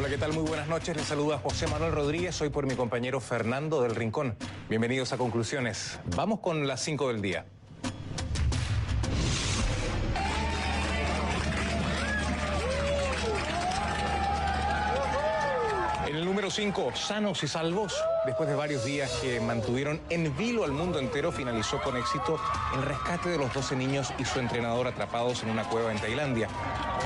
Hola, ¿qué tal? Muy buenas noches. Les saluda José Manuel Rodríguez, hoy por mi compañero Fernando del Rincón. Bienvenidos a Conclusiones. Vamos con las 5 del día. En el número 5, sanos y salvos. Después de varios días que mantuvieron en vilo al mundo entero, finalizó con éxito el rescate de los 12 niños y su entrenador atrapados en una cueva en Tailandia.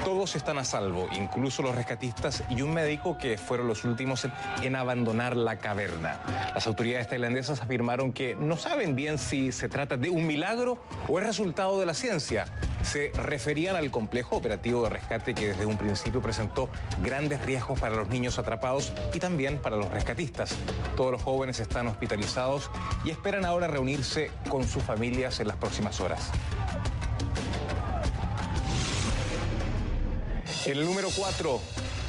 Todos están a salvo, incluso los rescatistas y un médico que fueron los últimos en abandonar la caverna. Las autoridades tailandesas afirmaron que no saben bien si se trata de un milagro o es resultado de la ciencia. Se referían al complejo operativo de rescate que desde un principio presentó grandes riesgos para los niños atrapados y también para los rescatistas. Todos los jóvenes están hospitalizados y esperan ahora reunirse con sus familias en las próximas horas. En el número 4,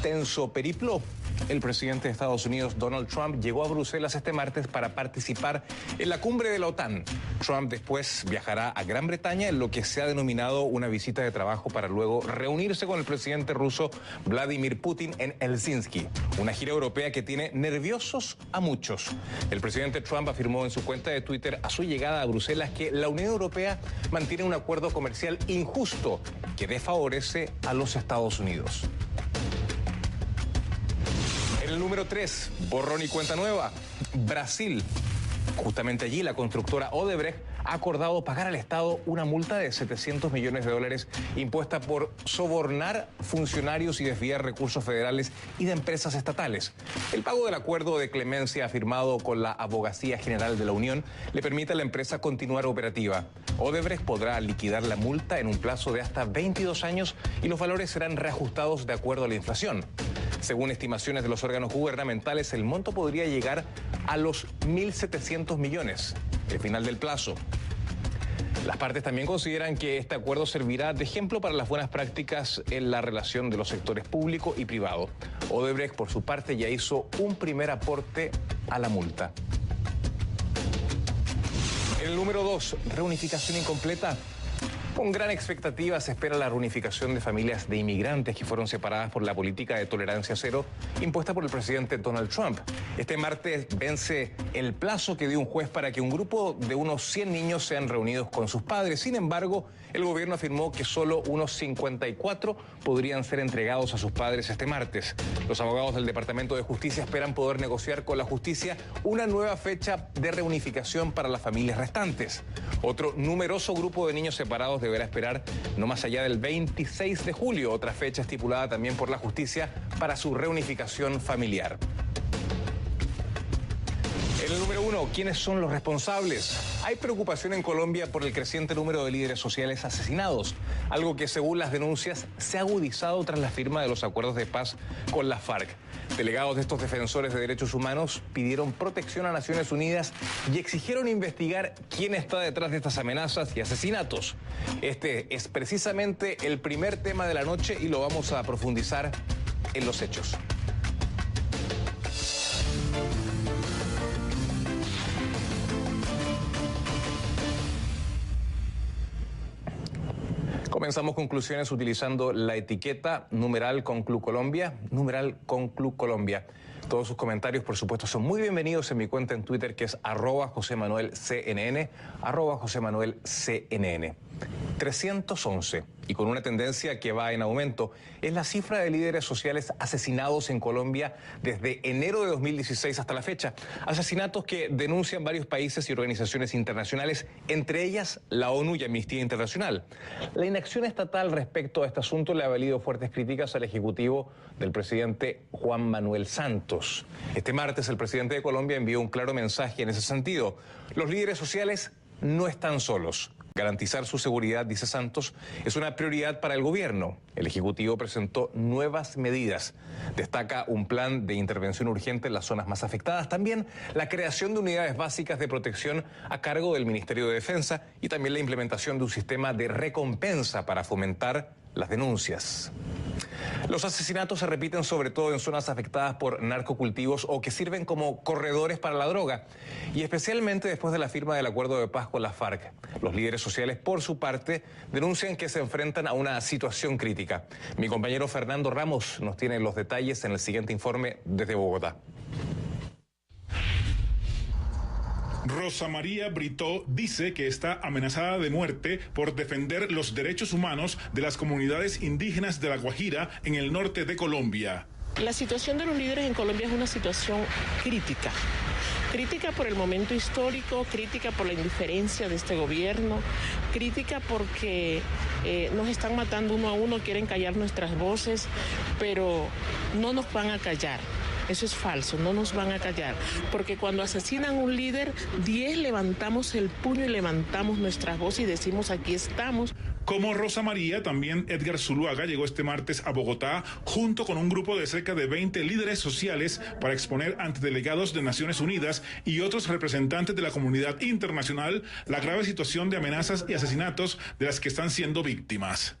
tenso periplo. El presidente de Estados Unidos, Donald Trump, llegó a Bruselas este martes para participar en la cumbre de la OTAN. Trump después viajará a Gran Bretaña en lo que se ha denominado una visita de trabajo para luego reunirse con el presidente ruso Vladimir Putin en Helsinki, una gira europea que tiene nerviosos a muchos. El presidente Trump afirmó en su cuenta de Twitter a su llegada a Bruselas que la Unión Europea mantiene un acuerdo comercial injusto que desfavorece a los Estados Unidos. En el número 3, borrón y cuenta nueva, Brasil. Justamente allí la constructora Odebrecht ha acordado pagar al Estado una multa de $700 millones impuesta por sobornar funcionarios y desviar recursos federales y de empresas estatales. El pago del acuerdo de clemencia firmado con la Abogacía General de la Unión le permite a la empresa continuar operativa. Odebrecht podrá liquidar la multa en un plazo de hasta 22 años y los valores serán reajustados de acuerdo a la inflación. Según estimaciones de los órganos gubernamentales, el monto podría llegar a los 1.700 millones, el final del plazo. Las partes también consideran que este acuerdo servirá de ejemplo para las buenas prácticas en la relación de los sectores público y privado. Odebrecht, por su parte, ya hizo un primer aporte a la multa. En el número 2, reunificación incompleta. Con gran expectativa se espera la reunificación de familias de inmigrantes que fueron separadas por la política de tolerancia cero impuesta por el presidente Donald Trump. Este martes vence el plazo que dio un juez para que un grupo de unos 100 niños sean reunidos con sus padres. Sin embargo, el gobierno afirmó que solo unos 54 podrían ser entregados a sus padres este martes. Los abogados del Departamento de Justicia esperan poder negociar con la justicia una nueva fecha de reunificación para las familias restantes. Otro numeroso grupo de niños separados deberá esperar no más allá del 26 de julio, otra fecha estipulada también por la justicia para su reunificación familiar. En el número 1, ¿quiénes son los responsables? Hay preocupación en Colombia por el creciente número de líderes sociales asesinados, algo que según las denuncias se ha agudizado tras la firma de los acuerdos de paz con las FARC. Delegados de estos defensores de derechos humanos pidieron protección a Naciones Unidas y exigieron investigar quién está detrás de estas amenazas y asesinatos. Este es precisamente el primer tema de la noche y lo vamos a profundizar en los hechos. Comenzamos conclusiones utilizando la etiqueta numeral Conclu Colombia, numeral Conclu Colombia. Todos sus comentarios, por supuesto, son muy bienvenidos en mi cuenta en Twitter, que es @JoséManuelCNN, @JoséManuelCNN. 311, y con una tendencia que va en aumento, es la cifra de líderes sociales asesinados en Colombia desde enero de 2016 hasta la fecha. Asesinatos que denuncian varios países y organizaciones internacionales, entre ellas la ONU y Amnistía Internacional. La inacción estatal respecto a este asunto le ha valido fuertes críticas al ejecutivo del presidente Juan Manuel Santos. Este martes el presidente de Colombia envió un claro mensaje en ese sentido. Los líderes sociales no están solos. Garantizar su seguridad, dice Santos, es una prioridad para el gobierno. El Ejecutivo presentó nuevas medidas. Destaca un plan de intervención urgente en las zonas más afectadas. También la creación de unidades básicas de protección a cargo del Ministerio de Defensa y también la implementación de un sistema de recompensa para fomentar las denuncias. Los asesinatos se repiten sobre todo en zonas afectadas por narcocultivos o que sirven como corredores para la droga, y especialmente después de la firma del acuerdo de paz con las FARC. Los líderes sociales, por su parte, denuncian que se enfrentan a una situación crítica. Mi compañero Fernando Ramos nos tiene los detalles en el siguiente informe desde Bogotá. Rosa María Brito dice que está amenazada de muerte por defender los derechos humanos de las comunidades indígenas de La Guajira en el norte de Colombia. La situación de los líderes en Colombia es una situación crítica. Crítica por el momento histórico, crítica por la indiferencia de este gobierno, crítica porque nos están matando uno a uno, quieren callar nuestras voces, pero no nos van a callar. Eso es falso, no nos van a callar, porque cuando asesinan a un líder, 10 levantamos el puño y levantamos nuestras voces y decimos aquí estamos. Como Rosa María, también Edgar Zuluaga llegó este martes a Bogotá junto con un grupo de cerca de 20 líderes sociales para exponer ante delegados de Naciones Unidas y otros representantes de la comunidad internacional la grave situación de amenazas y asesinatos de las que están siendo víctimas.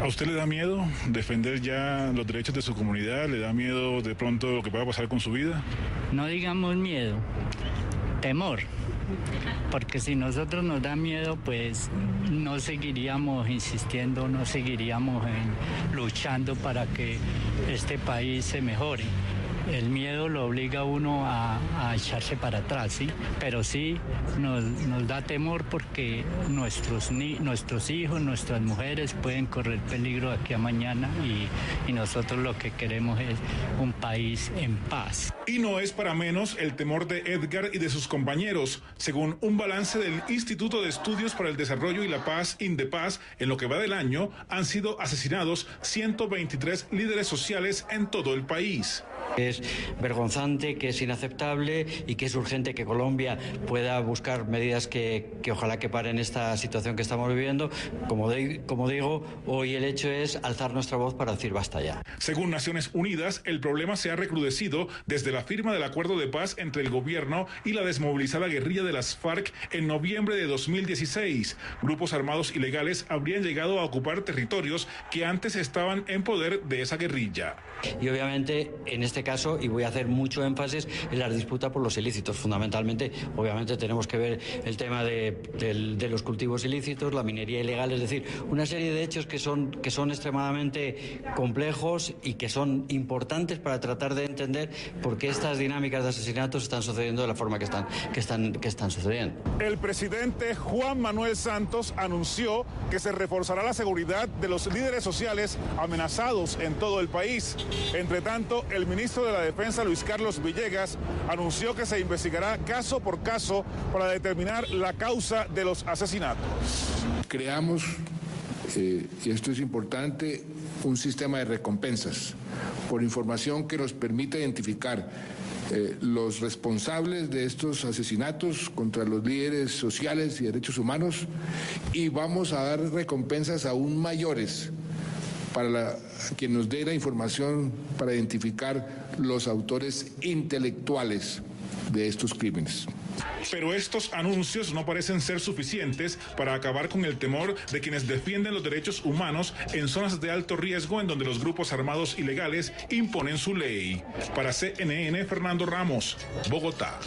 ¿A usted le da miedo defender ya los derechos de su comunidad? ¿Le da miedo de pronto lo que pueda pasar con su vida? No digamos miedo, temor. Porque si nosotros nos da miedo, pues no seguiríamos insistiendo, no seguiríamos luchando para que este país se mejore. El miedo lo obliga a uno a echarse para atrás, ¿sí? Pero sí nos da temor porque nuestros hijos, nuestras mujeres pueden correr peligro de aquí a mañana y nosotros lo que queremos es un país en paz. Y no es para menos el temor de Edgar y de sus compañeros. Según un balance del Instituto de Estudios para el Desarrollo y la Paz, INDEPAZ, en lo que va del año han sido asesinados 123 líderes sociales en todo el país. Es vergonzante, que es inaceptable y que es urgente que Colombia pueda buscar medidas que ojalá que paren esta situación que estamos viviendo. Como digo, hoy el hecho es alzar nuestra voz para decir basta ya. Según Naciones Unidas, el problema se ha recrudecido desde la firma del acuerdo de paz entre el gobierno y la desmovilizada guerrilla de las FARC en noviembre de 2016. Grupos armados ilegales habrían llegado a ocupar territorios que antes estaban en poder de esa guerrilla. Y obviamente en este caso, y voy a hacer mucho énfasis en la disputa por los ilícitos, fundamentalmente, obviamente tenemos que ver el tema de los cultivos ilícitos, la minería ilegal, es decir, una serie de hechos que son extremadamente complejos y que son importantes para tratar de entender por qué estas dinámicas de asesinatos están sucediendo de la forma que están sucediendo. El presidente Juan Manuel Santos anunció que se reforzará la seguridad de los líderes sociales amenazados en todo el país. Entre tanto, el ministro de la Defensa, Luis Carlos Villegas, anunció que se investigará caso por caso para determinar la causa de los asesinatos. Creamos, y esto es importante, un sistema de recompensas por información que nos permita identificar los responsables de estos asesinatos contra los líderes sociales y derechos humanos, y vamos a dar recompensas aún mayores para quien nos dé la información para identificar los autores intelectuales de estos crímenes. Pero estos anuncios no parecen ser suficientes para acabar con el temor de quienes defienden los derechos humanos en zonas de alto riesgo en donde los grupos armados ilegales imponen su ley. Para CNN, Fernando Ramos, Bogotá.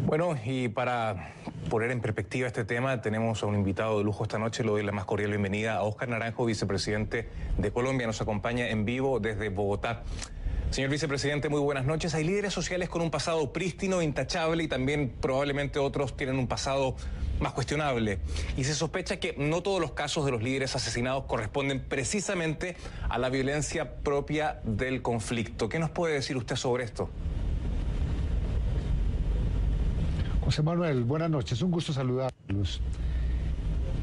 Bueno, y para poner en perspectiva este tema, tenemos a un invitado de lujo esta noche. Le doy la más cordial bienvenida a Óscar Naranjo, vicepresidente de Colombia. Nos acompaña en vivo desde Bogotá. Señor vicepresidente, muy buenas noches. Hay líderes sociales con un pasado prístino, intachable, y también probablemente otros tienen un pasado más cuestionable. Y se sospecha que no todos los casos de los líderes asesinados corresponden precisamente a la violencia propia del conflicto. ¿Qué nos puede decir usted sobre esto? José Manuel, buenas noches, un gusto saludarlos.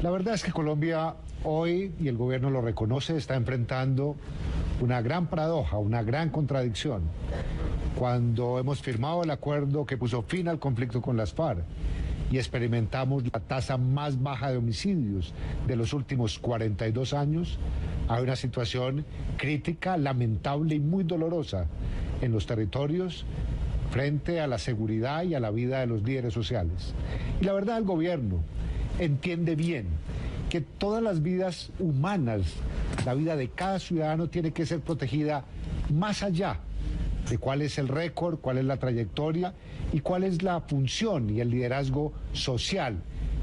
La verdad es que Colombia hoy, y el gobierno lo reconoce, está enfrentando una gran paradoja, una gran contradicción. Cuando hemos firmado el acuerdo que puso fin al conflicto con las FARC y experimentamos la tasa más baja de homicidios de los últimos 42 años, hay una situación crítica, lamentable y muy dolorosa en los territorios frente a la seguridad y a la vida de los líderes sociales. Y la verdad, el gobierno entiende bien que todas las vidas humanas, la vida de cada ciudadano tiene que ser protegida más allá de cuál es el récord, cuál es la trayectoria y cuál es la función y el liderazgo social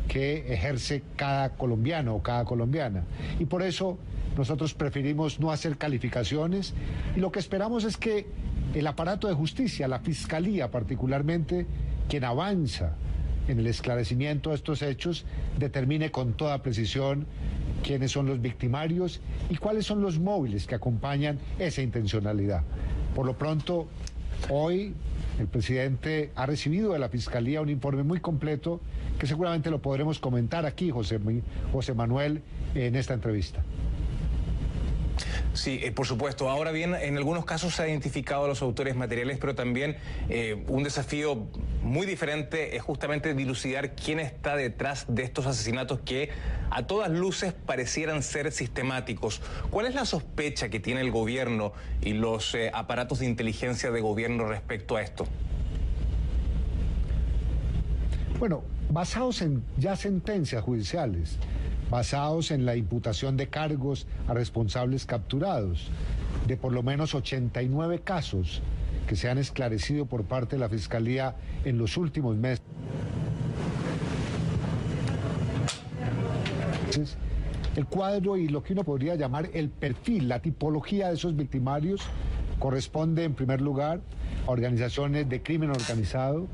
que ejerce cada colombiano o cada colombiana. Y por eso nosotros preferimos no hacer calificaciones y lo que esperamos es que el aparato de justicia, la fiscalía particularmente, quien avanza en el esclarecimiento de estos hechos, determine con toda precisión quiénes son los victimarios y cuáles son los móviles que acompañan esa intencionalidad. Por lo pronto, hoy el presidente ha recibido de la Fiscalía un informe muy completo que seguramente lo podremos comentar aquí, José Manuel, en esta entrevista. Sí, por supuesto. Ahora bien, en algunos casos se ha identificado a los autores materiales, pero también un desafío muy diferente es justamente dilucidar quién está detrás de estos asesinatos que a todas luces parecieran ser sistemáticos. ¿Cuál es la sospecha que tiene el gobierno y los aparatos de inteligencia de gobierno respecto a esto? Bueno, basados en ya sentencias judiciales, basados en la imputación de cargos a responsables capturados, de por lo menos 89 casos que se han esclarecido por parte de la Fiscalía en los últimos meses. El cuadro y lo que uno podría llamar el perfil, la tipología de esos victimarios corresponde en primer lugar a organizaciones de crimen organizado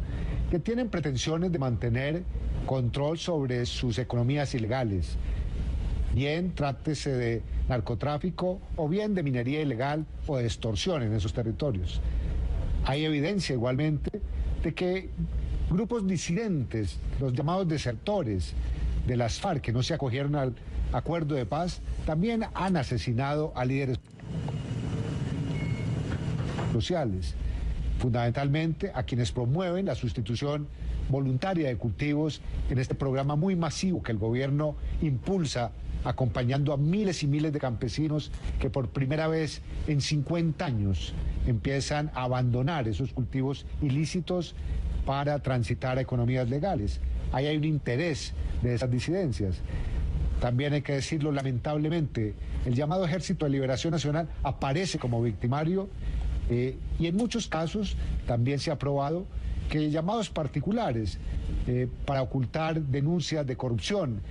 que tienen pretensiones de mantener control sobre sus economías ilegales, bien trátese de narcotráfico o bien de minería ilegal o de extorsión en esos territorios. Hay evidencia igualmente de que grupos disidentes, los llamados desertores de las FARC, que no se acogieron al acuerdo de paz, también han asesinado a líderes sociales, fundamentalmente a quienes promueven la sustitución voluntaria de cultivos en este programa muy masivo que el gobierno impulsa, acompañando a miles y miles de campesinos que por primera vez en 50 años empiezan a abandonar esos cultivos ilícitos para transitar a economías legales. Ahí hay un interés de esas disidencias. También hay que decirlo, lamentablemente, el llamado Ejército de Liberación Nacional aparece como victimario y en muchos casos también se ha probado que llamados particulares para ocultar denuncias de corrupción,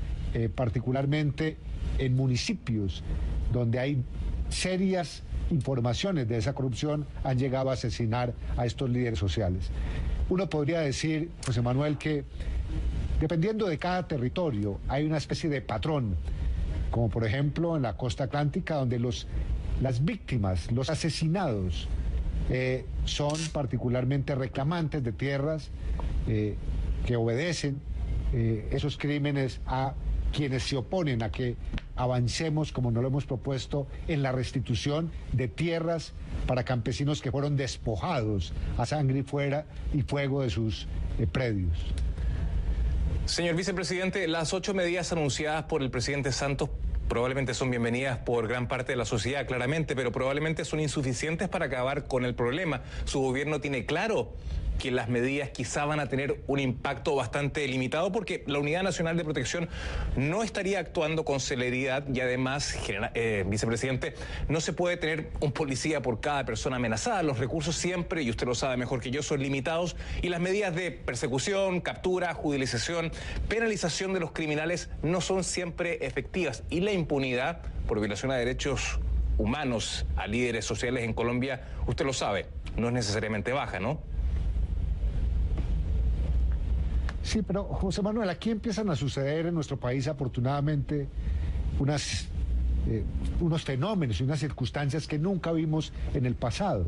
particularmente en municipios donde hay serias informaciones de esa corrupción, han llegado a asesinar a estos líderes sociales. Uno podría decir, José Manuel, que dependiendo de cada territorio hay una especie de patrón, como por ejemplo en la costa atlántica, donde las víctimas, los asesinados, son particularmente reclamantes de tierras que obedecen esos crímenes a quienes se oponen a que avancemos, como nos lo hemos propuesto, en la restitución de tierras para campesinos que fueron despojados a sangre y fuego de sus predios. Señor vicepresidente, las 8 medidas anunciadas por el presidente Santos probablemente son bienvenidas por gran parte de la sociedad, claramente, pero probablemente son insuficientes para acabar con el problema. Su gobierno tiene claro que las medidas quizá van a tener un impacto bastante limitado porque la Unidad Nacional de Protección no estaría actuando con celeridad y además, vicepresidente, no se puede tener un policía por cada persona amenazada. Los recursos siempre, y usted lo sabe mejor que yo, son limitados y las medidas de persecución, captura, judicialización, penalización de los criminales no son siempre efectivas y la impunidad por violación a derechos humanos a líderes sociales en Colombia, usted lo sabe, no es necesariamente baja, ¿no? Sí, pero José Manuel, aquí empiezan a suceder en nuestro país afortunadamente unos fenómenos y unas circunstancias que nunca vimos en el pasado.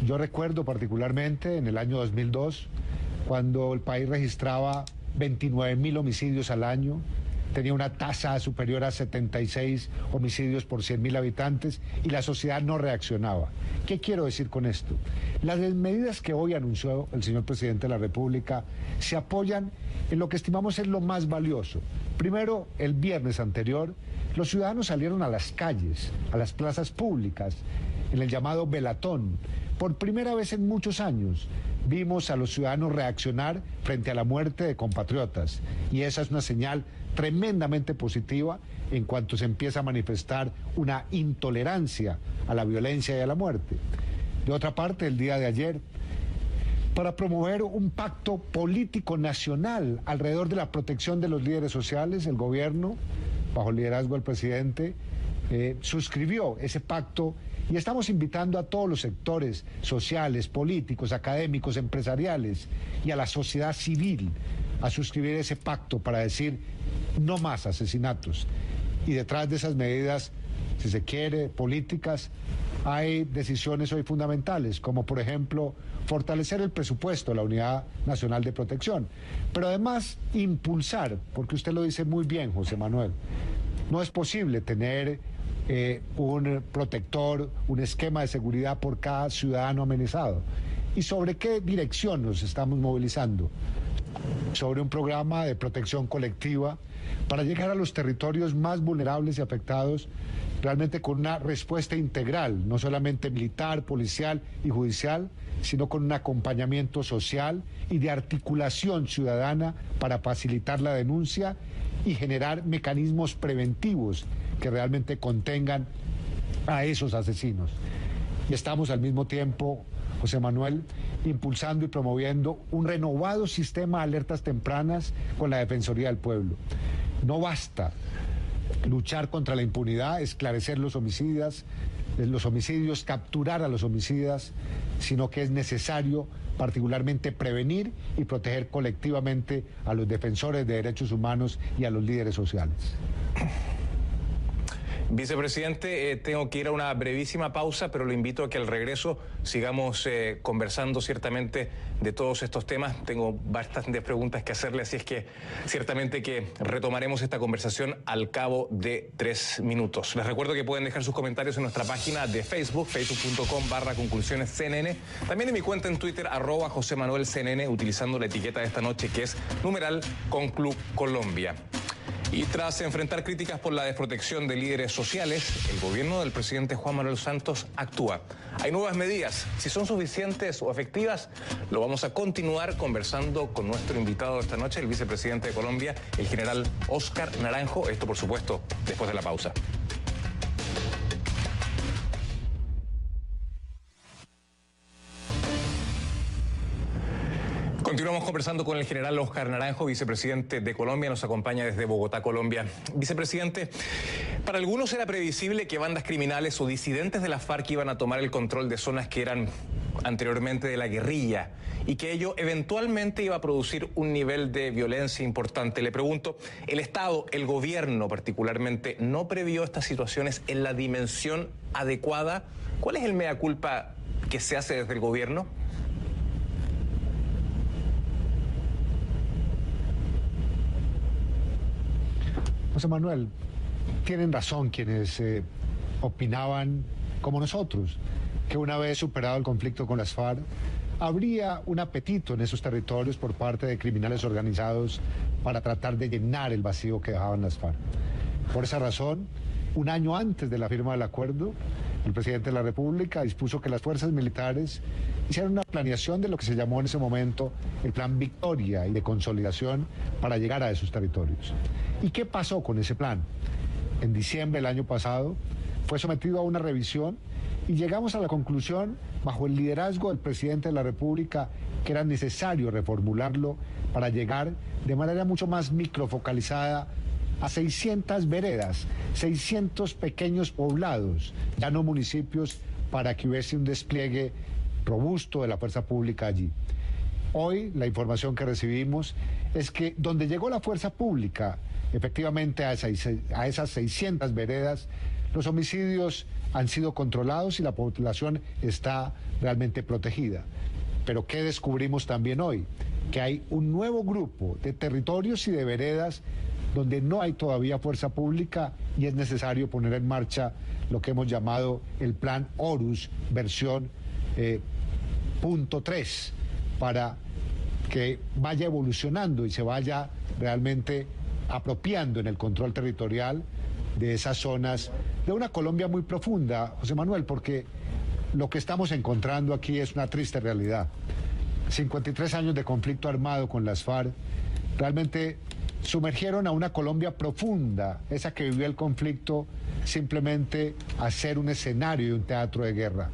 Yo recuerdo particularmente en el año 2002, cuando el país registraba 29.000 homicidios al año, tenía una tasa superior a 76 homicidios por 100.000 habitantes y la sociedad no reaccionaba. ¿Qué quiero decir con esto? Las medidas que hoy anunció el señor presidente de la República se apoyan en lo que estimamos es lo más valioso. Primero, el viernes anterior, los ciudadanos salieron a las calles, a las plazas públicas, en el llamado velatón, Por primera vez en muchos años vimos a los ciudadanos reaccionar frente a la muerte de compatriotas, y esa es una señal tremendamente positiva en cuanto se empieza a manifestar una intolerancia a la violencia y a la muerte. De otra parte, el día de ayer, para promover un pacto político nacional alrededor de la protección de los líderes sociales, el gobierno, bajo el liderazgo del presidente, suscribió ese pacto, y estamos invitando a todos los sectores sociales, políticos, académicos, empresariales y a la sociedad civil a suscribir ese pacto para decir no más asesinatos. Y detrás de esas medidas, si se quiere, políticas, hay decisiones hoy fundamentales, como por ejemplo fortalecer el presupuesto de la Unidad Nacional de Protección, pero además impulsar, porque usted lo dice muy bien, José Manuel, no es posible tener un protector, un esquema de seguridad por cada ciudadano amenazado. ¿Y sobre qué dirección nos estamos movilizando? Sobre un programa de protección colectiva para llegar a los territorios más vulnerables y afectados realmente con una respuesta integral, no solamente militar, policial y judicial, sino con un acompañamiento social y de articulación ciudadana para facilitar la denuncia y generar mecanismos preventivos que realmente contengan a esos asesinos. Y estamos al mismo tiempo, José Manuel, impulsando y promoviendo un renovado sistema de alertas tempranas con la Defensoría del Pueblo. No basta luchar contra la impunidad, esclarecer los homicidios, capturar a los homicidas, sino que es necesario particularmente prevenir y proteger colectivamente a los defensores de derechos humanos y a los líderes sociales. Vicepresidente, tengo que ir a una brevísima pausa, pero lo invito a que al regreso sigamos conversando ciertamente de todos estos temas. Tengo bastantes preguntas que hacerle, así es que ciertamente que retomaremos esta conversación al cabo de 3 minutos. Les recuerdo que pueden dejar sus comentarios en nuestra página de Facebook, facebook.com/conclusionesCNN. También en mi cuenta en Twitter, @JosemanuelCNN, utilizando la etiqueta de esta noche que es #ConcluColombia. Y tras enfrentar críticas por la desprotección de líderes sociales, el gobierno del presidente Juan Manuel Santos actúa. Hay nuevas medidas. Si son suficientes o efectivas, lo vamos a continuar conversando con nuestro invitado esta noche, el vicepresidente de Colombia, el general Óscar Naranjo. Esto, por supuesto, después de la pausa. Continuamos conversando con el general Óscar Naranjo, vicepresidente de Colombia, nos acompaña desde Bogotá, Colombia. Vicepresidente, para algunos era previsible que bandas criminales o disidentes de la FARC iban a tomar el control de zonas que eran anteriormente de la guerrilla y que ello eventualmente iba a producir un nivel de violencia importante. Le pregunto, ¿el Estado, el gobierno particularmente, no previó estas situaciones en la dimensión adecuada? ¿Cuál es el mea culpa que se hace desde el gobierno? José Manuel, tienen razón quienes opinaban, como nosotros, que una vez superado el conflicto con las FARC, habría un apetito en esos territorios por parte de criminales organizados para tratar de llenar el vacío que dejaban las FARC. Por esa razón, un año antes de la firma del acuerdo, el presidente de la República dispuso que las fuerzas militares hicieran una planeación de lo que se llamó en ese momento el Plan Victoria y de consolidación para llegar a esos territorios. ¿Y qué pasó con ese plan? En diciembre del año pasado fue sometido a una revisión y llegamos a la conclusión, bajo el liderazgo del presidente de la República, que era necesario reformularlo para llegar de manera mucho más microfocalizada a 600 veredas, 600 pequeños poblados, ya no municipios, para que hubiese un despliegue robusto de la fuerza pública allí. Hoy la información que recibimos es que donde llegó la fuerza pública, efectivamente a esas 600 veredas, los homicidios han sido controlados y la población está realmente protegida. Pero ¿qué descubrimos también hoy? Que hay un nuevo grupo de territorios y de veredas donde no hay todavía fuerza pública y es necesario poner en marcha lo que hemos llamado el plan Horus, versión punto 3, para que vaya evolucionando y se vaya realmente apropiando en el control territorial de esas zonas de una Colombia muy profunda, José Manuel, porque lo que estamos encontrando aquí es una triste realidad. 53 años de conflicto armado con las FARC realmente sumergieron a una Colombia profunda, esa que vivió el conflicto, simplemente a ser un escenario y un teatro de guerra.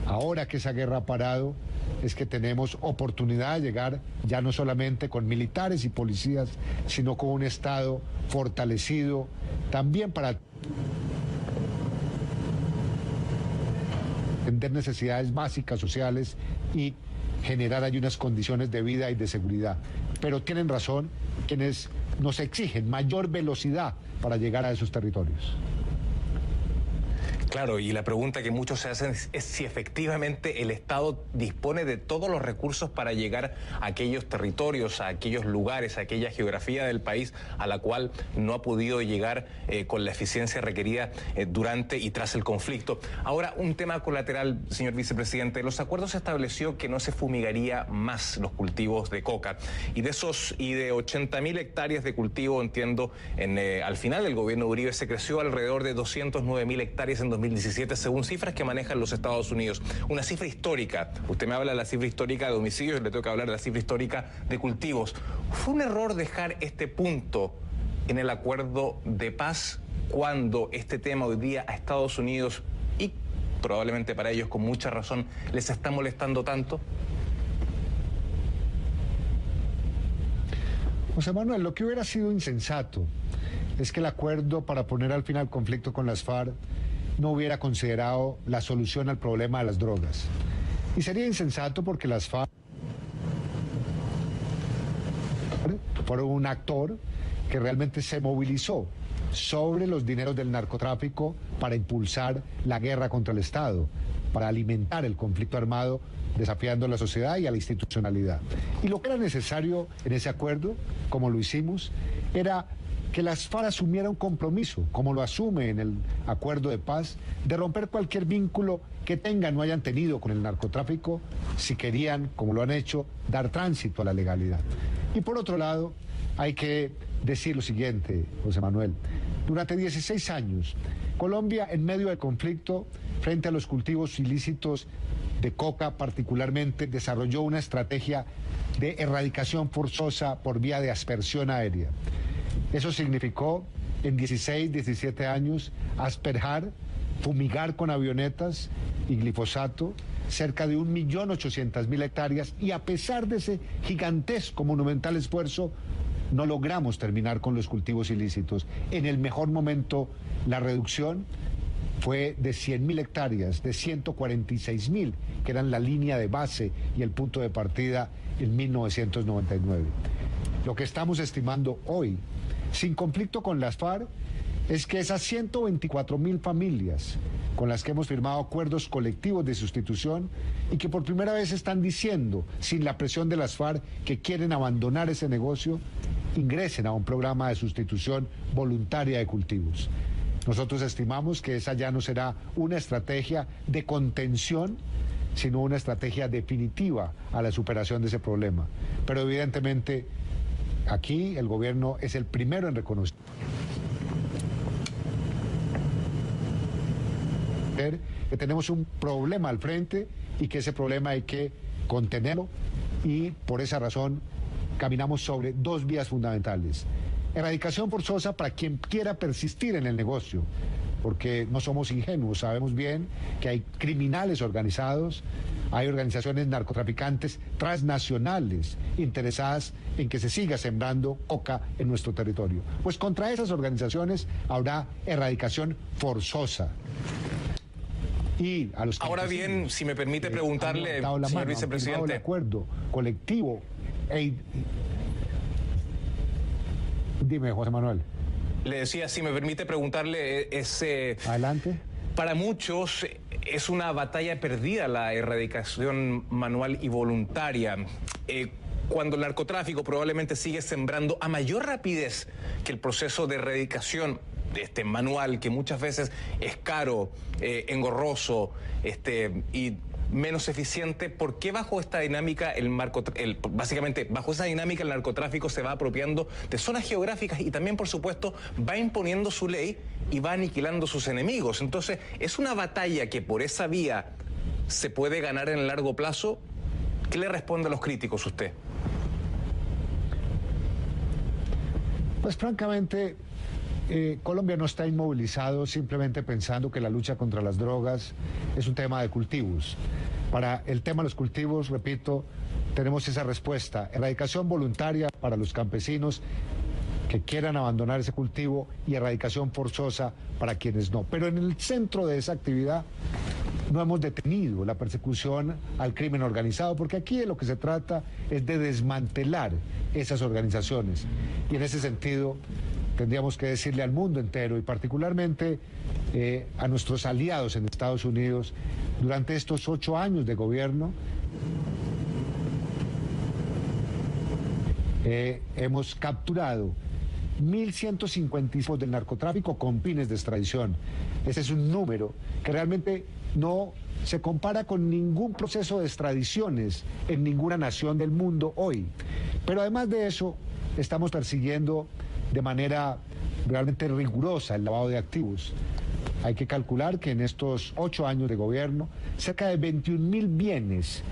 Ahora que esa guerra ha parado, es que tenemos oportunidad de llegar ya no solamente con militares y policías, sino con un Estado fortalecido, también para atender necesidades básicas sociales y generar ahí unas condiciones de vida y de seguridad. Pero tienen razón quienes nos exigen mayor velocidad para llegar a esos territorios. Claro, y la pregunta que muchos se hacen es si efectivamente el Estado dispone de todos los recursos para llegar a aquellos territorios, a aquellos lugares, a aquella geografía del país a la cual no ha podido llegar con la eficiencia requerida durante y tras el conflicto. Ahora, un tema colateral, señor vicepresidente. Los acuerdos se estableció que no se fumigaría más los cultivos de coca. Y de 80.000 hectáreas de cultivo, entiendo, al final el gobierno de Uribe se creció alrededor de 209.000 hectáreas en 2017, según cifras que manejan los Estados Unidos. Una cifra histórica. Usted me habla de la cifra histórica de homicidios, le tengo que hablar de la cifra histórica de cultivos. ¿Fue un error dejar este punto en el acuerdo de paz cuando este tema hoy día a Estados Unidos, y probablemente para ellos con mucha razón, les está molestando tanto? José Manuel, lo que hubiera sido insensato es que el acuerdo para poner al fin al conflicto con las FARC no hubiera considerado la solución al problema de las drogas. Y sería insensato porque las FARC fueron un actor que realmente se movilizó sobre los dineros del narcotráfico para impulsar la guerra contra el Estado, para alimentar el conflicto armado, desafiando a la sociedad y a la institucionalidad. Y lo que era necesario en ese acuerdo, como lo hicimos, era que las FARC asumiera un compromiso, como lo asume en el acuerdo de paz, de romper cualquier vínculo que tengan o hayan tenido con el narcotráfico, si querían, como lo han hecho, dar tránsito a la legalidad. Y por otro lado, hay que decir lo siguiente, José Manuel. Durante 16 años, Colombia, en medio del conflicto, frente a los cultivos ilícitos de coca particularmente, desarrolló una estrategia de erradicación forzosa por vía de aspersión aérea. Eso significó, en 16, 17 años, asperjar, fumigar con avionetas y glifosato cerca de 1.800.000 hectáreas, y a pesar de ese gigantesco, monumental esfuerzo, no logramos terminar con los cultivos ilícitos. En el mejor momento, la reducción fue de 100.000 hectáreas, de 146.000, que eran la línea de base y el punto de partida en 1999. Lo que estamos estimando hoy, sin conflicto con las FARC, es que esas 124.000 familias con las que hemos firmado acuerdos colectivos de sustitución y que por primera vez están diciendo, sin la presión de las FARC, que quieren abandonar ese negocio, ingresen a un programa de sustitución voluntaria de cultivos. Nosotros estimamos que esa ya no será una estrategia de contención, sino una estrategia definitiva a la superación de ese problema. Pero evidentemente aquí el gobierno es el primero en reconocer que tenemos un problema al frente y que ese problema hay que contenerlo, y por esa razón caminamos sobre dos vías fundamentales. Erradicación forzosa para quien quiera persistir en el negocio, porque no somos ingenuos, sabemos bien que hay criminales organizados, hay organizaciones narcotraficantes transnacionales interesadas en que se siga sembrando coca en nuestro territorio. Pues contra esas organizaciones habrá erradicación forzosa. Y a los ahora bien, si me permite preguntarle, señor vicepresidente, el acuerdo colectivo. Dime, José Manuel. Le decía, si me permite preguntarle, adelante. Para muchos es una batalla perdida la erradicación manual y voluntaria. Cuando el narcotráfico probablemente sigue sembrando a mayor rapidez que el proceso de erradicación manual, que muchas veces es caro, engorroso y menos eficiente. ¿Por qué bajo esta dinámica básicamente bajo esa dinámica el narcotráfico se va apropiando de zonas geográficas y también, por supuesto, va imponiendo su ley y va aniquilando sus enemigos? Entonces, es una batalla que por esa vía se puede ganar en el largo plazo. ¿Qué le responde a los críticos usted? Pues francamente, Colombia no está inmovilizado simplemente pensando que la lucha contra las drogas es un tema de cultivos. Para el tema de los cultivos, repito, tenemos esa respuesta: erradicación voluntaria para los campesinos que quieran abandonar ese cultivo y erradicación forzosa para quienes no. Pero en el centro de esa actividad no hemos detenido la persecución al crimen organizado, porque aquí de lo que se trata es de desmantelar esas organizaciones. Y en ese sentido tendríamos que decirle al mundo entero y particularmente a nuestros aliados en Estados Unidos, durante estos 8 años de gobierno hemos capturado 1.150 del narcotráfico con fines de extradición. Ese es un número que realmente no se compara con ningún proceso de extradiciones en ninguna nación del mundo hoy. Pero además de eso, estamos persiguiendo de manera realmente rigurosa el lavado de activos. Hay que calcular que en estos 8 años de gobierno, cerca de 21.000 bienes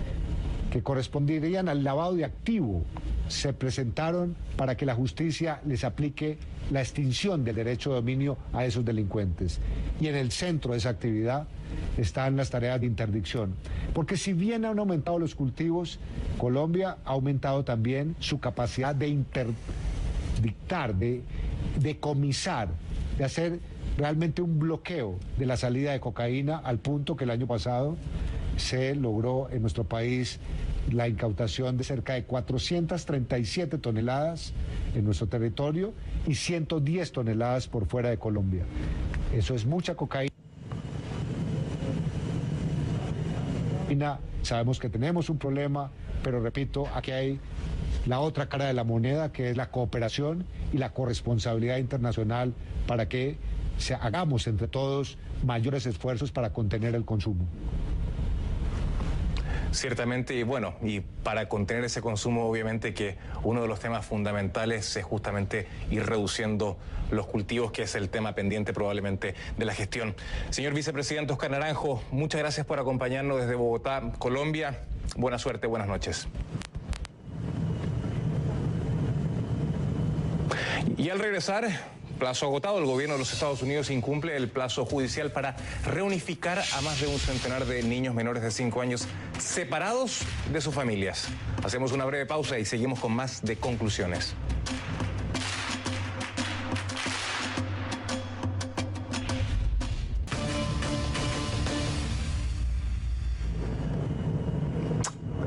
que corresponderían al lavado de activo se presentaron para que la justicia les aplique la extinción del derecho de dominio a esos delincuentes. Y en el centro de esa actividad están las tareas de interdicción. Porque si bien han aumentado los cultivos, Colombia ha aumentado también su capacidad de interdictar, de decomisar, de hacer realmente un bloqueo de la salida de cocaína, al punto que el año pasado se logró en nuestro país la incautación de cerca de 437 toneladas en nuestro territorio y 110 toneladas por fuera de Colombia. Eso es mucha cocaína. Sabemos que tenemos un problema, pero repito, aquí hay la otra cara de la moneda, que es la cooperación y la corresponsabilidad internacional para que hagamos entre todos mayores esfuerzos para contener el consumo. Ciertamente, y bueno, y para contener ese consumo, obviamente que uno de los temas fundamentales es justamente ir reduciendo los cultivos, que es el tema pendiente probablemente de la gestión. Señor vicepresidente Oscar Naranjo, muchas gracias por acompañarnos desde Bogotá, Colombia. Buena suerte, buenas noches. Y al regresar, plazo agotado, el gobierno de los Estados Unidos incumple el plazo judicial para reunificar a más de un centenar de niños menores de 5 años separados de sus familias. Hacemos una breve pausa y seguimos con más de conclusiones.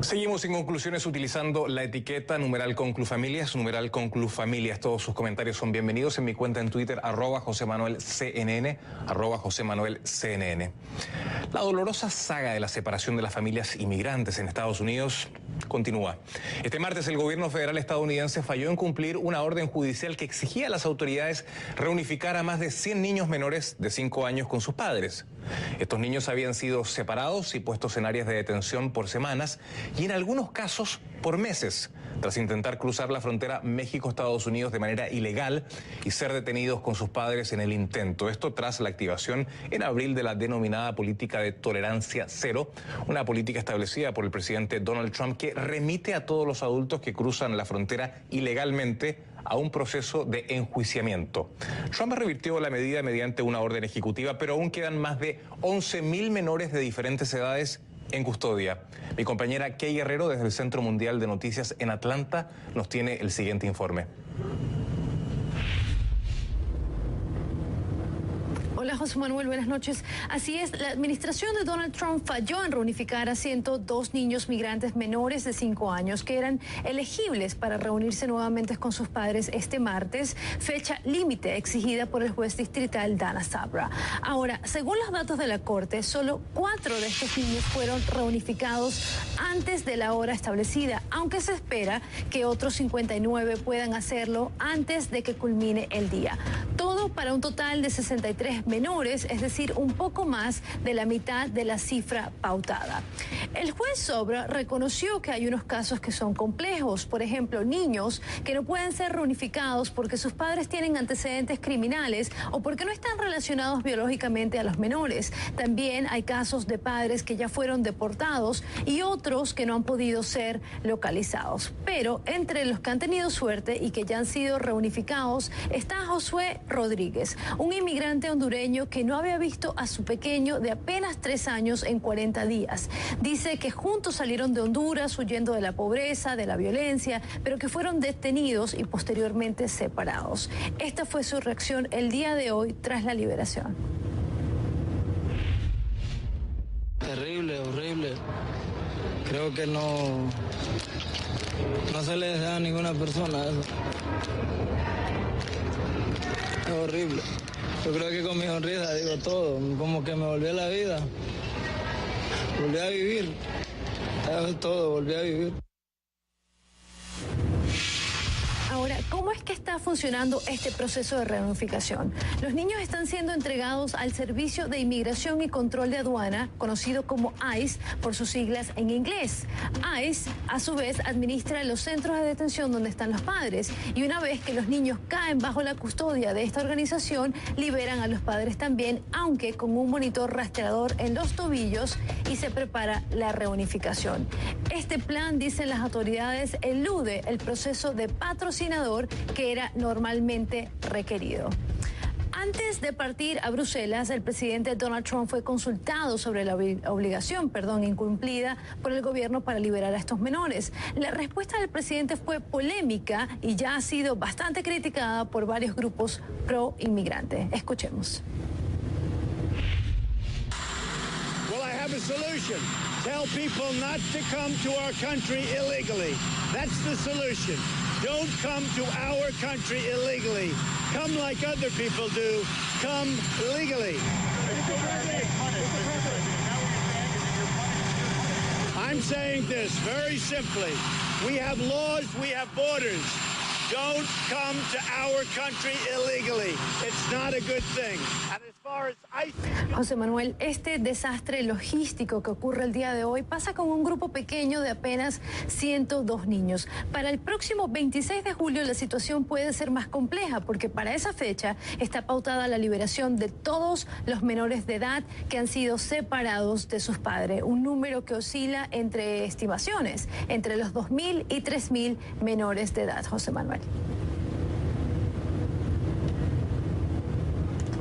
Seguimos en conclusiones utilizando la etiqueta #ConcluFamilias, #ConcluFamilias. Todos sus comentarios son bienvenidos en mi cuenta en Twitter, @JosemanuelCNN, @JosemanuelCNN. La dolorosa saga de la separación de las familias inmigrantes en Estados Unidos continúa. Este martes el gobierno federal estadounidense falló en cumplir una orden judicial que exigía a las autoridades reunificar a más de 100 niños menores de 5 años con sus padres. Estos niños habían sido separados y puestos en áreas de detención por semanas y en algunos casos por meses, tras intentar cruzar la frontera México-Estados Unidos de manera ilegal y ser detenidos con sus padres en el intento. Esto tras la activación en abril de la denominada política de tolerancia cero, una política establecida por el presidente Donald Trump que remite a todos los adultos que cruzan la frontera ilegalmente a un proceso de enjuiciamiento. Trump revirtió la medida mediante una orden ejecutiva, pero aún quedan más de 11.000 menores de diferentes edades en custodia. Mi compañera Kay Guerrero, desde el Centro Mundial de Noticias en Atlanta, nos tiene el siguiente informe. Hola José Manuel, buenas noches. Así es, la administración de Donald Trump falló en reunificar a 102 niños migrantes menores de 5 años que eran elegibles para reunirse nuevamente con sus padres este martes, fecha límite exigida por el juez distrital Dana Sabra. Ahora, según los datos de la Corte, solo 4 de estos niños fueron reunificados antes de la hora establecida, aunque se espera que otros 59 puedan hacerlo antes de que culmine el día. Todo para un total de 63 menores, es decir, un poco más de la mitad de la cifra pautada. El juez Sobra reconoció que hay unos casos que son complejos, por ejemplo, niños que no pueden ser reunificados porque sus padres tienen antecedentes criminales o porque no están relacionados biológicamente a los menores. También hay casos de padres que ya fueron deportados y otros que no han podido ser localizados. Pero entre los que han tenido suerte y que ya han sido reunificados está Josué Rodríguez, un inmigrante hondureño que no había visto a su pequeño de apenas 3 años en 40 días. Dice que juntos salieron de Honduras huyendo de la pobreza, de la violencia, pero que fueron detenidos y posteriormente separados. Esta fue su reacción el día de hoy tras la liberación. Terrible, horrible. Creo que no se le desea a ninguna persona eso. Es horrible. Yo creo que con mi sonrisa digo todo, como que me volví a la vida. Volví a vivir. Eso es todo, volví a vivir. Ahora, ¿cómo es que está funcionando este proceso de reunificación? Los niños están siendo entregados al Servicio de Inmigración y Control de Aduana, conocido como ICE por sus siglas en inglés. ICE, a su vez, administra los centros de detención donde están los padres y una vez que los niños caen bajo la custodia de esta organización, liberan a los padres también, aunque con un monitor rastreador en los tobillos, y se prepara la reunificación. Este plan, dicen las autoridades, elude el proceso de patrocinador que era normalmente requerido. Antes de partir a Bruselas, el presidente Donald Trump fue consultado sobre la obligación incumplida por el gobierno para liberar a estos menores. La respuesta del presidente fue polémica y ya ha sido bastante criticada por varios grupos pro-inmigrante. Escuchemos. Well, I have a solution. Tell people not to come to our country illegally. That's the solution. Don't come to our country illegally. Come like other people do. Come legally. I'm saying this very simply. We have laws, we have borders. Don't come to our country illegally. It's not a good thing. And as far as I think... José Manuel, este desastre logístico que ocurre el día de hoy pasa con un grupo pequeño de apenas 102 niños. Para el próximo 26 de julio la situación puede ser más compleja porque para esa fecha está pautada la liberación de todos los menores de edad que han sido separados de sus padres, un número que oscila entre estimaciones, entre los 2.000 y 3.000 menores de edad. José Manuel.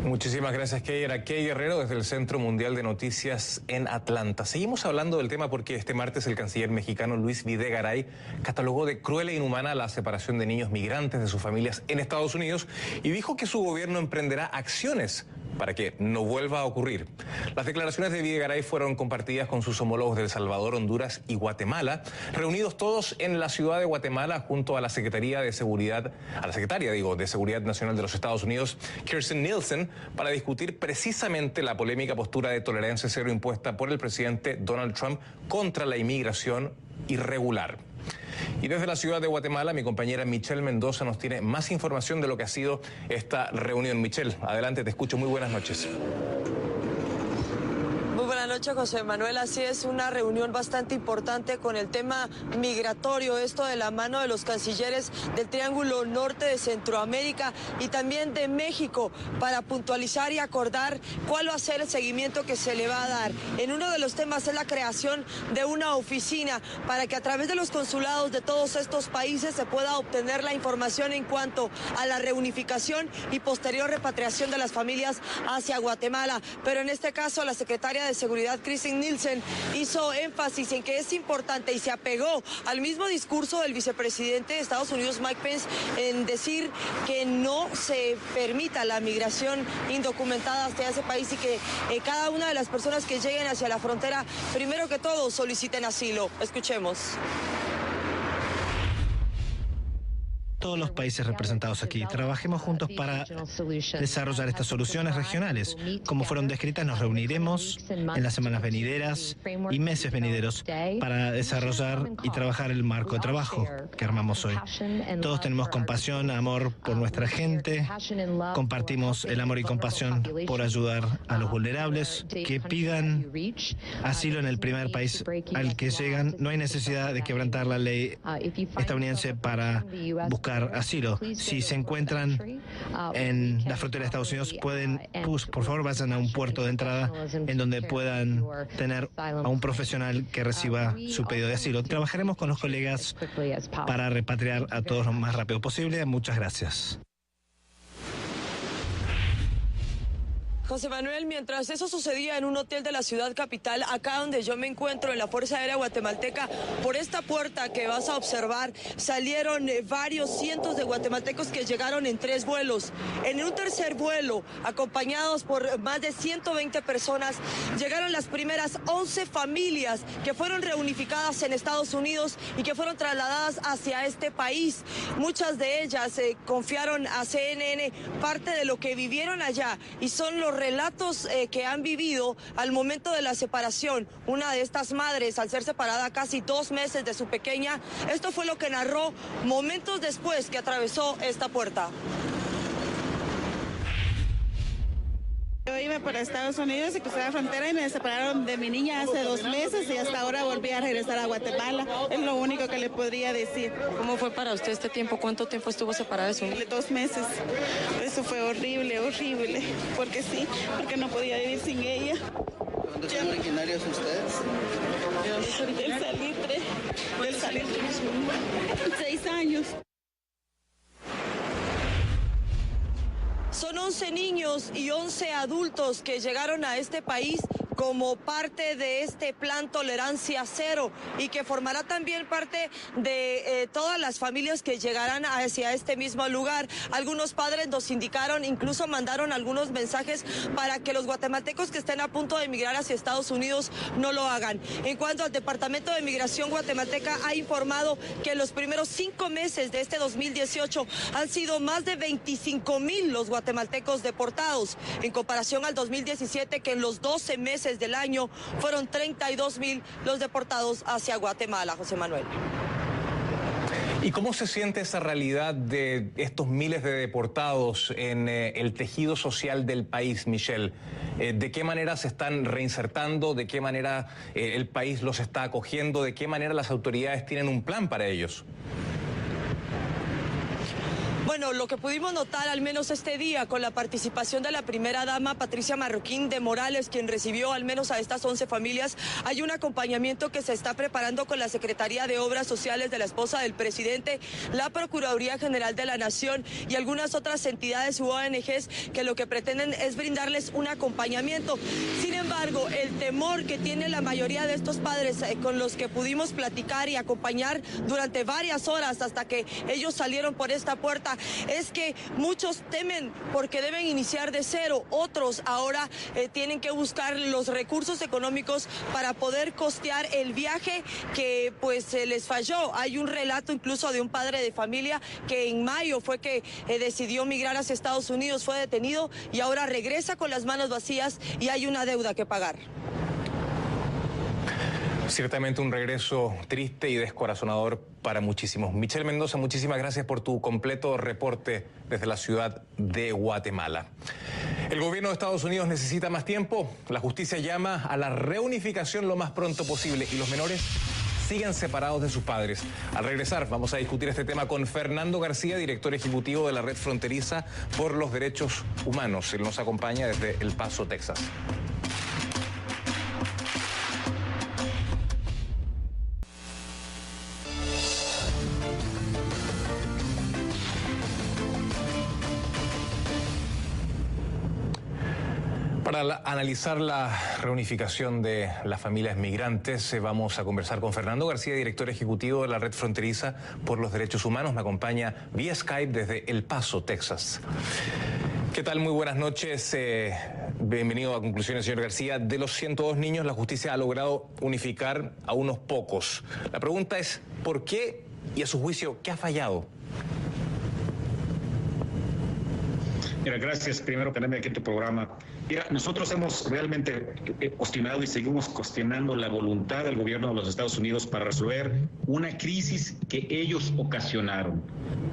Muchísimas gracias, Key Guerrero, desde el Centro Mundial de Noticias en Atlanta. Seguimos hablando del tema porque este martes el canciller mexicano Luis Videgaray catalogó de cruel e inhumana la separación de niños migrantes de sus familias en Estados Unidos y dijo que su gobierno emprenderá acciones para que no vuelva a ocurrir. Las declaraciones de Videgaray fueron compartidas con sus homólogos de El Salvador, Honduras y Guatemala, reunidos todos en la ciudad de Guatemala junto a la secretaria de Seguridad Nacional de los Estados Unidos, Kirstjen Nielsen, para discutir precisamente la polémica postura de tolerancia cero impuesta por el presidente Donald Trump contra la inmigración irregular. Y desde la ciudad de Guatemala, mi compañera Michelle Mendoza nos tiene más información de lo que ha sido esta reunión. Michelle, adelante, te escucho. Muy buenas noches. Muy buenas noches, José Manuel. Así es, una reunión bastante importante con el tema migratorio, esto de la mano de los cancilleres del Triángulo Norte de Centroamérica y también de México, para puntualizar y acordar cuál va a ser el seguimiento que se le va a dar. En uno de los temas es la creación de una oficina para que a través de los consulados de todos estos países se pueda obtener la información en cuanto a la reunificación y posterior repatriación de las familias hacia Guatemala. Pero en este caso, la secretaria de Seguridad, Kirstjen Nielsen, hizo énfasis en que es importante y se apegó al mismo discurso del vicepresidente de Estados Unidos, Mike Pence, en decir que no se permita la migración indocumentada hacia ese país y que cada una de las personas que lleguen hacia la frontera, primero que todo, soliciten asilo. Escuchemos. todos los países representados aquí. Trabajemos juntos para desarrollar estas soluciones regionales. Como fueron descritas, nos reuniremos en las semanas venideras y meses venideros para desarrollar y trabajar el marco de trabajo que armamos hoy. Todos tenemos compasión, amor por nuestra gente, compartimos el amor y compasión por ayudar a los vulnerables que pidan asilo en el primer país al que llegan. No hay necesidad de quebrantar la ley estadounidense para buscar asilo. Si se encuentran en la frontera de Estados Unidos, por favor vayan a un puerto de entrada en donde puedan tener a un profesional que reciba su pedido de asilo. Trabajaremos con los colegas para repatriar a todos lo más rápido posible. Muchas gracias. José Manuel, mientras eso sucedía en un hotel de la ciudad capital, acá donde yo me encuentro, en la Fuerza Aérea Guatemalteca, por esta puerta que vas a observar, salieron varios cientos de guatemaltecos que llegaron en 3 vuelos. En un tercer vuelo, acompañados por más de 120 personas, llegaron las primeras 11 familias que fueron reunificadas en Estados Unidos y que fueron trasladadas hacia este país. Muchas de ellas confiaron a CNN parte de lo que vivieron allá y son los relatos que han vivido al momento de la separación. Una de estas madres, al ser separada casi 2 meses de su pequeña, esto fue lo que narró momentos después que atravesó esta puerta. Yo iba para Estados Unidos y crucé la frontera y me separaron de mi niña hace 2 meses y hasta ahora volví a regresar a Guatemala. Es lo único que le podría decir. ¿Cómo fue para usted este tiempo? ¿Cuánto tiempo estuvo separada de su niña? 2 meses. Eso fue horrible, horrible. Porque sí, porque no podía vivir sin ella. ¿Dónde son originarios ustedes? Del Salitre. Del Salitre. 6 años. Son 11 niños y 11 adultos que llegaron a este país como parte de este plan Tolerancia Cero y que formará también parte de todas las familias que llegarán hacia este mismo lugar. Algunos padres nos indicaron, incluso mandaron algunos mensajes para que los guatemaltecos que estén a punto de emigrar hacia Estados Unidos no lo hagan. En cuanto al Departamento de Migración guatemalteca, ha informado que en los primeros 5 meses de este 2018 han sido más de 25,000 los guatemaltecos deportados, en comparación al 2017, que en los 12 meses del año fueron 32,000 los deportados hacia Guatemala. José Manuel. ¿Y cómo se siente esa realidad de estos miles de deportados en el tejido social del país, Michelle? ¿De qué manera se están reinsertando? ¿De qué manera el país los está acogiendo? ¿De qué manera las autoridades tienen un plan para ellos? Bueno, lo que pudimos notar al menos este día con la participación de la primera dama Patricia Marroquín de Morales, quien recibió al menos a estas 11 familias, hay un acompañamiento que se está preparando con la Secretaría de Obras Sociales de la esposa del presidente, la Procuraduría General de la Nación y algunas otras entidades u ONGs que lo que pretenden es brindarles un acompañamiento. Sin embargo, el temor que tiene la mayoría de estos padres con los que pudimos platicar y acompañar durante varias horas hasta que ellos salieron por esta puerta es que muchos temen porque deben iniciar de cero. Otros ahora tienen que buscar los recursos económicos para poder costear el viaje que pues se les falló. Hay un relato incluso de un padre de familia que en mayo fue que decidió migrar hacia Estados Unidos, fue detenido y ahora regresa con las manos vacías y hay una deuda que pagar. Ciertamente un regreso triste y descorazonador para muchísimos. Michelle Mendoza, muchísimas gracias por tu completo reporte desde la ciudad de Guatemala. El gobierno de Estados Unidos necesita más tiempo. La justicia llama a la reunificación lo más pronto posible y los menores siguen separados de sus padres. Al regresar vamos a discutir este tema con Fernando García, director ejecutivo de la Red Fronteriza por los Derechos Humanos. Él nos acompaña desde El Paso, Texas. Para analizar la reunificación de las familias migrantes, vamos a conversar con Fernando García, director ejecutivo de la Red Fronteriza por los Derechos Humanos. Me acompaña vía Skype desde El Paso, Texas. ¿Qué tal? Muy buenas noches. Bienvenido a Conclusiones, señor García. De los 102 niños, la justicia ha logrado unificar a unos pocos. La pregunta es, ¿por qué? Y a su juicio, ¿qué ha fallado? Mira, gracias primero por tenerme aquí en tu programa. Mira, nosotros hemos realmente cuestionado y seguimos cuestionando la voluntad del gobierno de los Estados Unidos para resolver una crisis que ellos ocasionaron.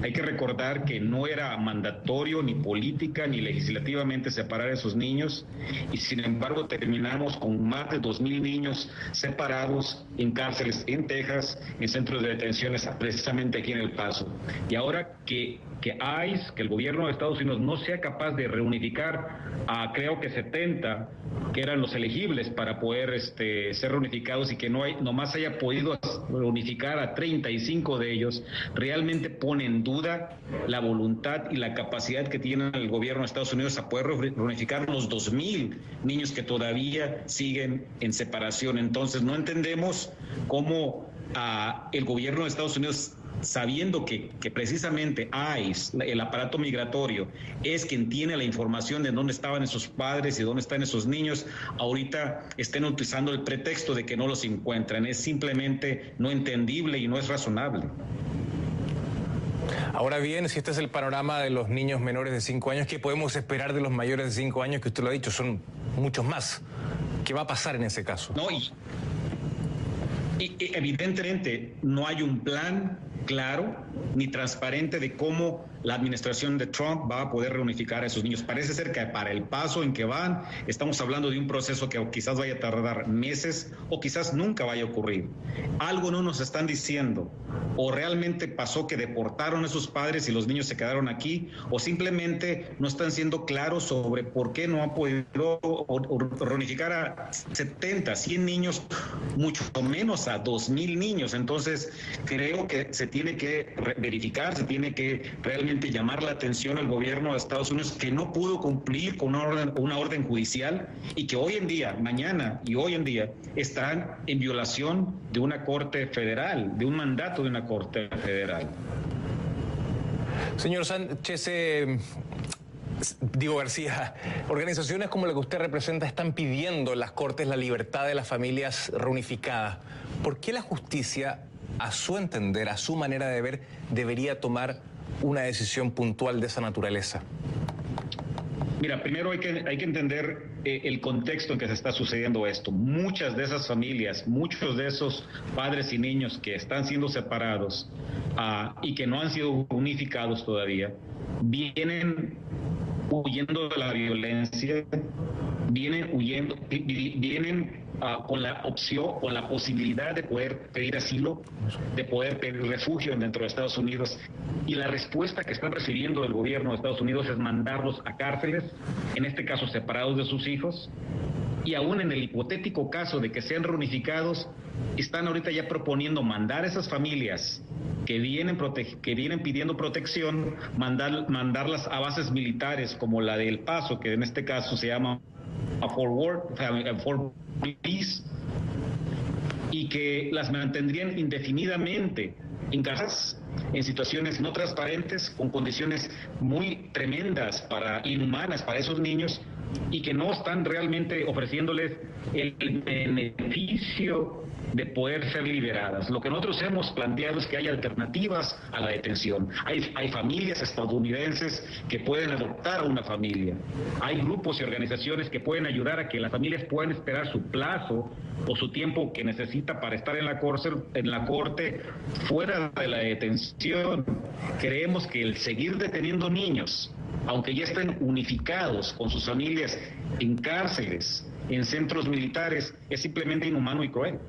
Hay que recordar que no era mandatorio ni política ni legislativamente separar a esos niños y sin embargo terminamos con más de 2,000 niños separados en cárceles en Texas, en centros de detenciones precisamente aquí en El Paso. Y ahora que ICE, que el gobierno de Estados Unidos no sea capaz de reunificar a creo que 70 que eran los elegibles para poder ser reunificados y que nomás haya podido reunificar a 35 de ellos, realmente pone en duda la voluntad y la capacidad que tiene el gobierno de Estados Unidos a poder reunificar los 2,000 niños que todavía siguen en separación. Entonces no entendemos cómo el gobierno de Estados Unidos, sabiendo que precisamente ICE, el aparato migratorio, es quien tiene la información de dónde estaban esos padres y dónde están esos niños, ahorita estén utilizando el pretexto de que no los encuentran. Es simplemente no entendible y no es razonable. Ahora bien, si este es el panorama de los niños menores de 5 años, ¿qué podemos esperar de los mayores de 5 años? Que usted lo ha dicho, son muchos más. ¿Qué va a pasar en ese caso? No, y evidentemente no hay un plan claro ni transparente de cómo la administración de Trump va a poder reunificar a esos niños. Parece ser que para el paso en que van, estamos hablando de un proceso que quizás vaya a tardar meses o quizás nunca vaya a ocurrir. Algo no nos están diciendo, o realmente pasó que deportaron a esos padres y los niños se quedaron aquí, o simplemente no están siendo claros sobre por qué no han podido reunificar a 70, 100 niños, mucho menos a 2,000 niños. Entonces creo que se tiene que verificar, se tiene que realmente llamar la atención al gobierno de Estados Unidos, que no pudo cumplir con una orden judicial y que hoy en día, mañana y hoy en día, están en violación de una corte federal, de un mandato de una corte federal. Señor Sánchez, García, organizaciones como la que usted representa están pidiendo en las cortes la libertad de las familias reunificadas. ¿Por qué la justicia, a su entender, a su manera de ver, debería tomar una decisión puntual de esa naturaleza? Mira, primero hay que entender el contexto en que se está sucediendo esto. Muchas de esas familias, muchos de esos padres y niños que están siendo separados y que no han sido unificados todavía, vienen huyendo de la violencia, vienen con la opción, con la posibilidad de poder pedir asilo, de poder pedir refugio dentro de Estados Unidos, y la respuesta que están recibiendo del gobierno de Estados Unidos es mandarlos a cárceles, en este caso separados de sus hijos, y aún en el hipotético caso de que sean reunificados, están ahorita ya proponiendo mandar a esas familias que vienen pidiendo protección, mandarlas a bases militares como la de El Paso, que en este caso se llama Fort Bliss, y que las mantendrían indefinidamente en casas, en situaciones no transparentes, con condiciones muy tremendas, inhumanas para esos niños, y que no están realmente ofreciéndoles el beneficio de poder ser liberadas. Lo que nosotros hemos planteado es que hay alternativas a la detención. Hay familias estadounidenses que pueden adoptar a una familia. Hay grupos y organizaciones que pueden ayudar a que las familias puedan esperar su plazo o su tiempo que necesita para estar en la corte fuera de la detención. Creemos que el seguir deteniendo niños, aunque ya estén unificados con sus familias en cárceles, en centros militares, es simplemente inhumano y cruel.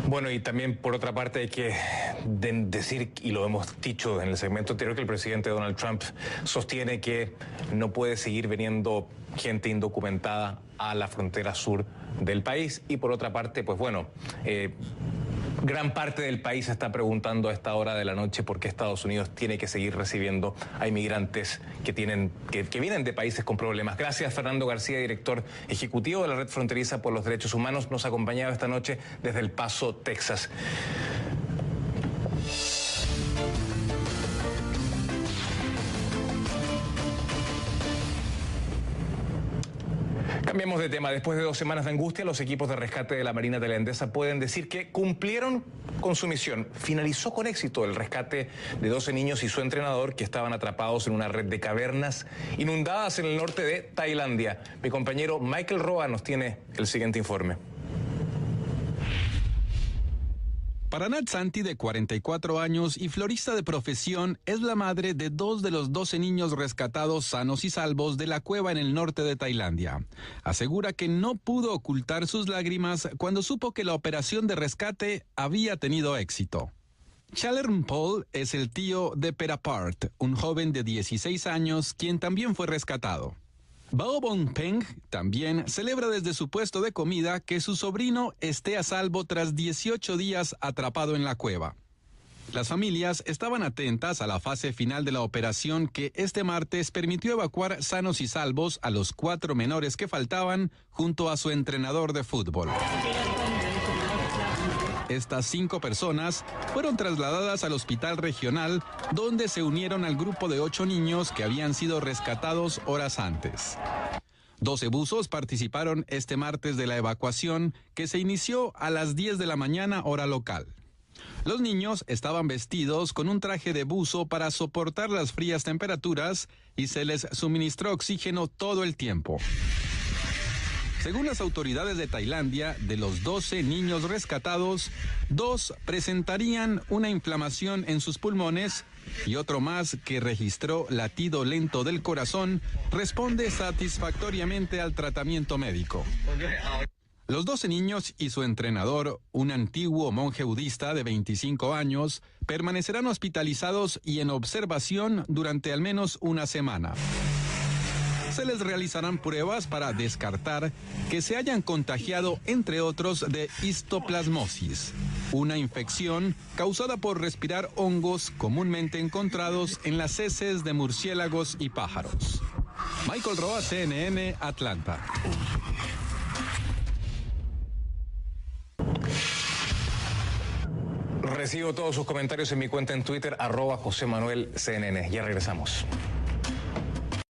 Bueno, y también por otra parte hay que decir, y lo hemos dicho en el segmento anterior, que el presidente Donald Trump sostiene que no puede seguir viniendo gente indocumentada a la frontera sur del país. Y por otra parte, pues bueno, gran parte del país se está preguntando a esta hora de la noche por qué Estados Unidos tiene que seguir recibiendo a inmigrantes que vienen de países con problemas. Gracias, Fernando García, director ejecutivo de la Red Fronteriza por los Derechos Humanos. Nos ha acompañado esta noche desde El Paso, Texas. Cambiemos de tema. Después de 2 semanas de angustia, los equipos de rescate de la Marina tailandesa pueden decir que cumplieron con su misión. Finalizó con éxito el rescate de 12 niños y su entrenador que estaban atrapados en una red de cavernas inundadas en el norte de Tailandia. Mi compañero Michael Roa nos tiene el siguiente informe. Paranat Santi, de 44 años y florista de profesión, es la madre de 2 de los 12 niños rescatados sanos y salvos de la cueva en el norte de Tailandia. Asegura que no pudo ocultar sus lágrimas cuando supo que la operación de rescate había tenido éxito. Chalermpol es el tío de Perapart, un joven de 16 años quien también fue rescatado. Bao Bong Peng también celebra desde su puesto de comida que su sobrino esté a salvo tras 18 días atrapado en la cueva. Las familias estaban atentas a la fase final de la operación que este martes permitió evacuar sanos y salvos a los 4 menores que faltaban junto a su entrenador de fútbol. Estas 5 personas fueron trasladadas al hospital regional, donde se unieron al grupo de 8 niños que habían sido rescatados horas antes. 12 buzos participaron este martes de la evacuación, que se inició a las 10 de la mañana hora local. Los niños estaban vestidos con un traje de buzo para soportar las frías temperaturas y se les suministró oxígeno todo el tiempo. Según las autoridades de Tailandia, de los 12 niños rescatados, 2 presentarían una inflamación en sus pulmones y otro más, que registró latido lento del corazón, responde satisfactoriamente al tratamiento médico. Los 12 niños y su entrenador, un antiguo monje budista de 25 años, permanecerán hospitalizados y en observación durante al menos una semana. Se les realizarán pruebas para descartar que se hayan contagiado, entre otros, de histoplasmosis, una infección causada por respirar hongos comúnmente encontrados en las heces de murciélagos y pájaros. Michael Roa, CNN, Atlanta. Recibo todos sus comentarios en mi cuenta en Twitter, @JosemanuelCNN. Ya regresamos.